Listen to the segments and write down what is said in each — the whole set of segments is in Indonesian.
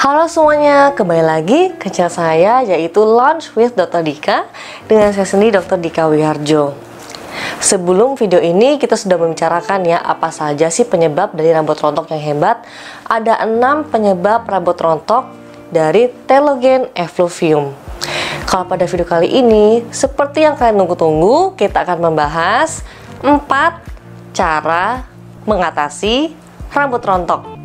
Halo semuanya, kembali lagi ke channel saya yaitu Lunch with Dr. Dika dengan saya sendiri Dr. Dika Wiharjo. Sebelum video ini kita sudah membicarakan ya apa saja sih penyebab dari rambut rontok yang hebat. Ada 6 penyebab rambut rontok dari telogen effluvium. Kalau pada video kali ini, seperti yang kalian tunggu-tunggu, kita akan membahas 4 cara mengatasi rambut rontok.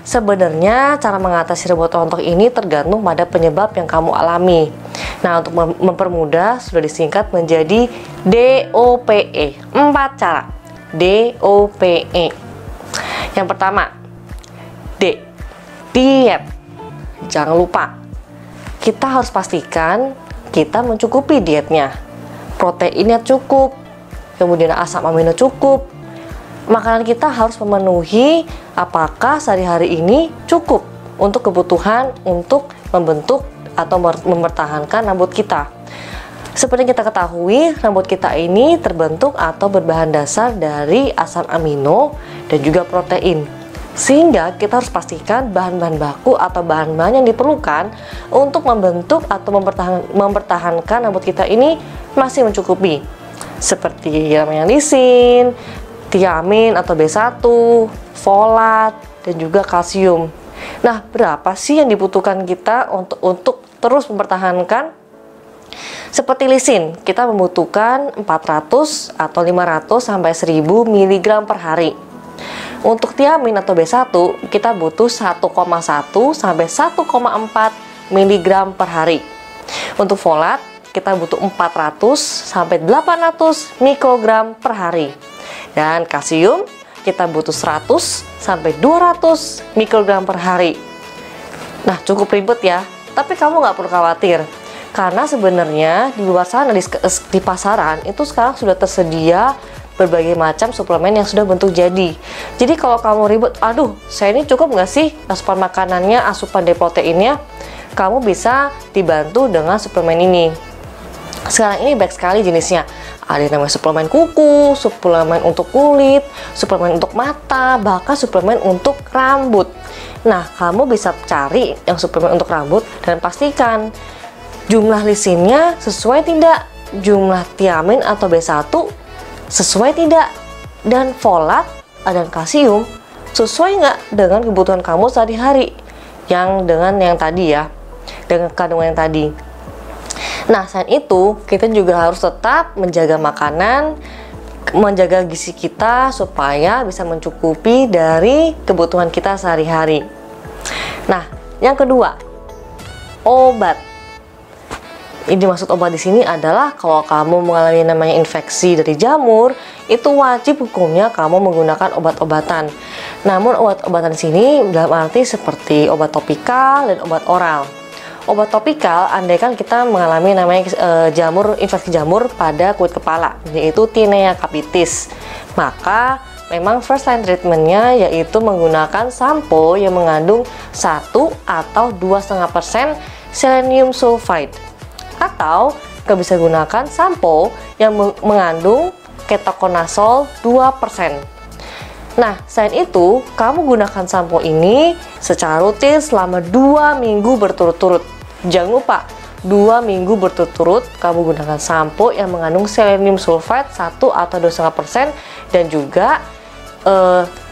Sebenarnya cara mengatasi rambut rontok ini tergantung pada penyebab yang kamu alami. Nah, untuk mempermudah sudah disingkat menjadi DOPE. 4 cara DOPE. Yang pertama, D, diet. Jangan lupa, kita harus pastikan kita mencukupi dietnya. Proteinnya cukup, kemudian asam amino cukup. Makanan kita harus memenuhi apakah sehari-hari ini cukup untuk kebutuhan untuk membentuk atau mempertahankan rambut kita. Seperti yang kita ketahui, rambut kita ini terbentuk atau berbahan dasar dari asam amino dan juga protein. Sehingga kita harus pastikan bahan-bahan baku atau bahan-bahan yang diperlukan untuk membentuk atau mempertahankan rambut kita ini masih mencukupi. Seperti namanya lisin, tiamin atau B1, folat, dan juga kalsium. Nah, berapa sih yang dibutuhkan kita untuk terus mempertahankan? Seperti lisin, kita membutuhkan 400 atau 500 sampai 1000 mg per hari. Untuk tiamin atau B1, kita butuh 1,1 sampai 1,4 mg per hari. Untuk folat, kita butuh 400 sampai 800 mikrogram per hari. Dan kalsium kita butuh 100 sampai 200 mikrogram per hari. Nah, cukup ribet ya, tapi kamu nggak perlu khawatir karena sebenarnya di luar sana di pasaran itu sekarang sudah tersedia berbagai macam suplemen yang sudah bentuk jadi. Jadi kalau kamu ribet, aduh saya ini cukup nggak sih asupan makanannya, asupan proteinnya, kamu bisa dibantu dengan suplemen ini. Sekarang ini banyak sekali jenisnya. Ada yang namanya suplemen kuku, suplemen untuk kulit, suplemen untuk mata, bahkan suplemen untuk rambut. Nah, kamu bisa cari yang suplemen untuk rambut dan pastikan jumlah lisinnya sesuai tidak, jumlah tiamin atau B1 sesuai tidak, dan folat dan kalsium sesuai nggak dengan kebutuhan kamu sehari-hari yang dengan yang tadi ya, dengan kandungan yang tadi. Nah, selain itu, kita juga harus tetap menjaga makanan, menjaga gizi kita supaya bisa mencukupi dari kebutuhan kita sehari-hari. Nah, yang kedua, obat. Ini maksud obat di sini adalah kalau kamu mengalami namanya infeksi dari jamur, itu wajib hukumnya kamu menggunakan obat-obatan. Namun obat-obatan di sini dalam arti seperti obat topikal dan obat oral. Obat topikal, andaikan kita mengalami namanya infeksi jamur pada kulit kepala, yaitu Tinea capitis, maka memang first line treatmentnya yaitu menggunakan sampo yang mengandung 1 atau 2,5% selenium sulfide, atau kita bisa gunakan sampo yang mengandung ketokonazol 2%. Nah, selain itu, kamu gunakan sampo ini secara rutin selama 2 minggu berturut-turut. Jangan lupa, 2 minggu berturut-turut kamu gunakan sampo yang mengandung selenium sulfide 1 atau 2,5% dan juga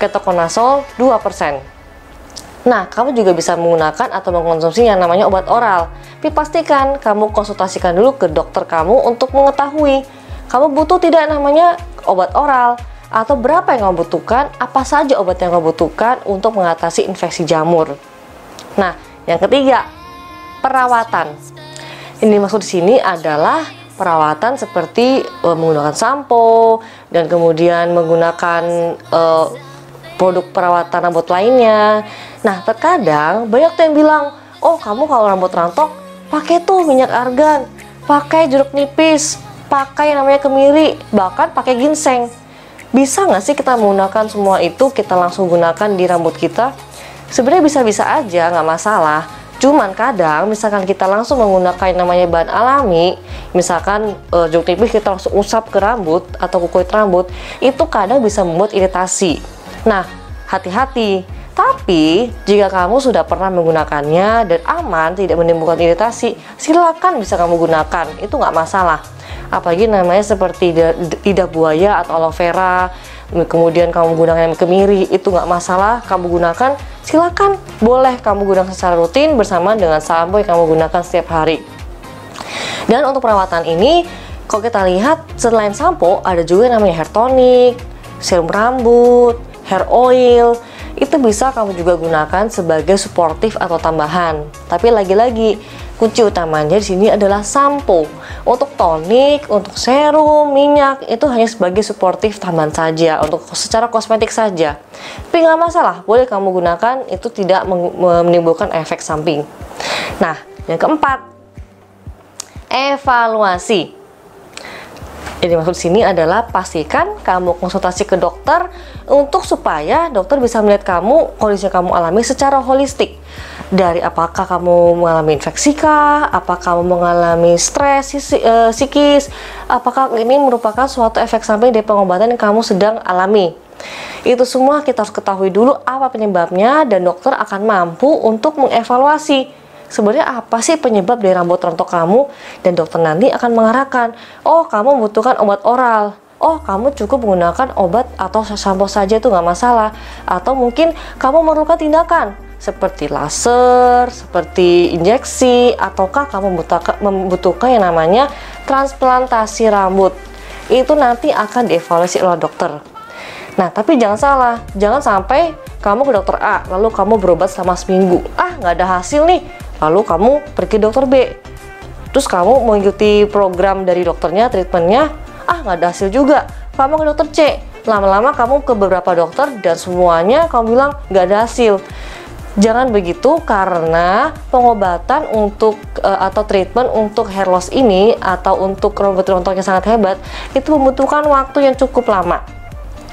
ketokonazol 2%. Nah, kamu juga bisa menggunakan atau mengkonsumsi yang namanya obat oral. Tapi pastikan kamu konsultasikan dulu ke dokter kamu untuk mengetahui kamu butuh tidak namanya obat oral, atau berapa yang kamu butuhkan, apa saja obat yang kamu butuhkan untuk mengatasi infeksi jamur. Nah, yang ketiga, perawatan. Ini maksud di sini adalah perawatan seperti menggunakan sampo dan kemudian menggunakan produk perawatan rambut lainnya. Nah, terkadang banyak tuh yang bilang, oh kamu kalau rambut rontok pakai tuh minyak argan, pakai jeruk nipis, pakai yang namanya kemiri, bahkan pakai ginseng. Bisa nggak sih kita menggunakan semua itu, kita langsung gunakan di rambut kita? Sebenarnya bisa-bisa aja, nggak masalah. Cuman kadang misalkan kita langsung menggunakan yang namanya bahan alami, misalkan jeruk nipis kita langsung usap ke rambut atau ke kulit rambut, itu kadang bisa membuat iritasi. Nah, hati-hati, Tapi, jika kamu sudah pernah menggunakannya dan aman, tidak menimbulkan iritasi, silakan bisa kamu gunakan, itu nggak masalah. Apalagi namanya seperti lidah buaya atau aloe vera, kemudian kamu gunakan kemiri, itu nggak masalah, kamu gunakan, silakan, boleh kamu gunakan secara rutin bersamaan dengan sampo yang kamu gunakan setiap hari. Dan untuk perawatan ini, kalau kita lihat selain sampo, ada juga yang namanya hair tonic, serum rambut, hair oil. Itu bisa kamu juga gunakan sebagai suportif atau tambahan. Tapi lagi-lagi, kunci utamanya di sini adalah sampo. Untuk tonik, untuk serum, minyak, itu hanya sebagai suportif tambahan saja, untuk secara kosmetik saja. Tapi nggak masalah, boleh kamu gunakan, itu tidak menimbulkan efek samping. Nah, yang keempat, evaluasi. Jadi maksud sini adalah pastikan kamu konsultasi ke dokter untuk supaya dokter bisa melihat kamu, kondisi yang kamu alami secara holistik. Dari apakah kamu mengalami infeksi kah, apakah kamu mengalami stres psikis, apakah ini merupakan suatu efek samping dari pengobatan yang kamu sedang alami. Itu semua kita harus ketahui dulu apa penyebabnya, dan dokter akan mampu untuk mengevaluasi sebenarnya apa sih penyebab dari rambut rontok kamu, dan dokter nanti akan mengarahkan, oh kamu membutuhkan obat oral, oh kamu cukup menggunakan obat atau sampo saja itu nggak masalah, atau mungkin kamu memerlukan tindakan seperti laser, seperti injeksi, ataukah kamu membutuhkan yang namanya transplantasi rambut. Itu nanti akan dievaluasi oleh dokter. Nah, tapi jangan salah, jangan sampai kamu ke dokter A, lalu kamu berobat selama seminggu, nggak ada hasil nih, lalu kamu pergi ke dokter B, terus kamu mengikuti program dari dokternya, treatmentnya, nggak ada hasil juga, kamu ke dokter C, lama-lama kamu ke beberapa dokter dan semuanya kamu bilang nggak ada hasil. Jangan begitu, karena pengobatan untuk atau treatment untuk hair loss ini atau untuk rambut rontok yang sangat hebat itu membutuhkan waktu yang cukup lama.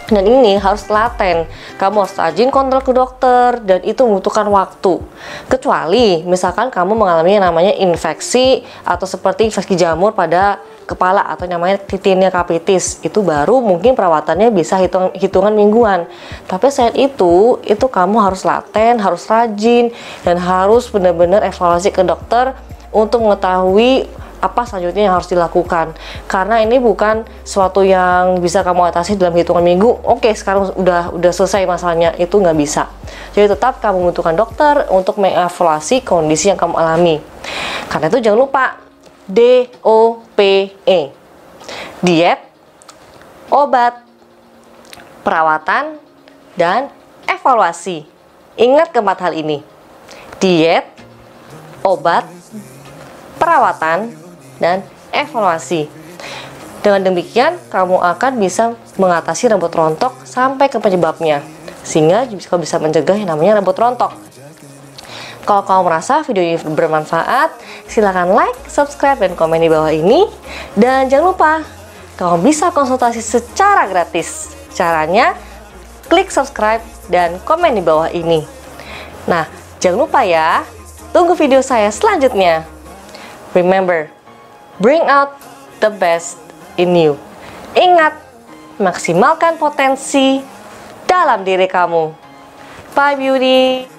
Dan ini harus telaten, kamu harus rajin kontrol ke dokter, dan itu membutuhkan waktu. Kecuali misalkan kamu mengalami yang namanya infeksi atau seperti infeksi jamur pada kepala atau namanya tinea capitis, itu baru mungkin perawatannya bisa hitungan mingguan. Tapi selain itu kamu harus laten, harus rajin, dan harus benar-benar evaluasi ke dokter untuk mengetahui apa selanjutnya yang harus dilakukan, karena ini bukan suatu yang bisa kamu atasi dalam hitungan minggu. Oke, sekarang udah selesai masalahnya, itu nggak bisa. Jadi tetap kamu membutuhkan dokter untuk mengevaluasi kondisi yang kamu alami. Karena itu jangan lupa DOPE, diet, obat, perawatan, dan evaluasi. Ingat keempat hal ini: diet, obat, perawatan, dan evaluasi. Dengan demikian, kamu akan bisa mengatasi rambut rontok sampai ke penyebabnya, sehingga bisa mencegah yang namanya rambut rontok. Kalau kamu merasa video ini bermanfaat, silahkan like, subscribe, dan komen di bawah ini. Dan jangan lupa, kamu bisa konsultasi secara gratis. Caranya, klik subscribe dan komen di bawah ini. Nah, jangan lupa ya, tunggu video saya selanjutnya. Remember, bring out the best in you. Ingat, maksimalkan potensi dalam diri kamu. Bye beauty.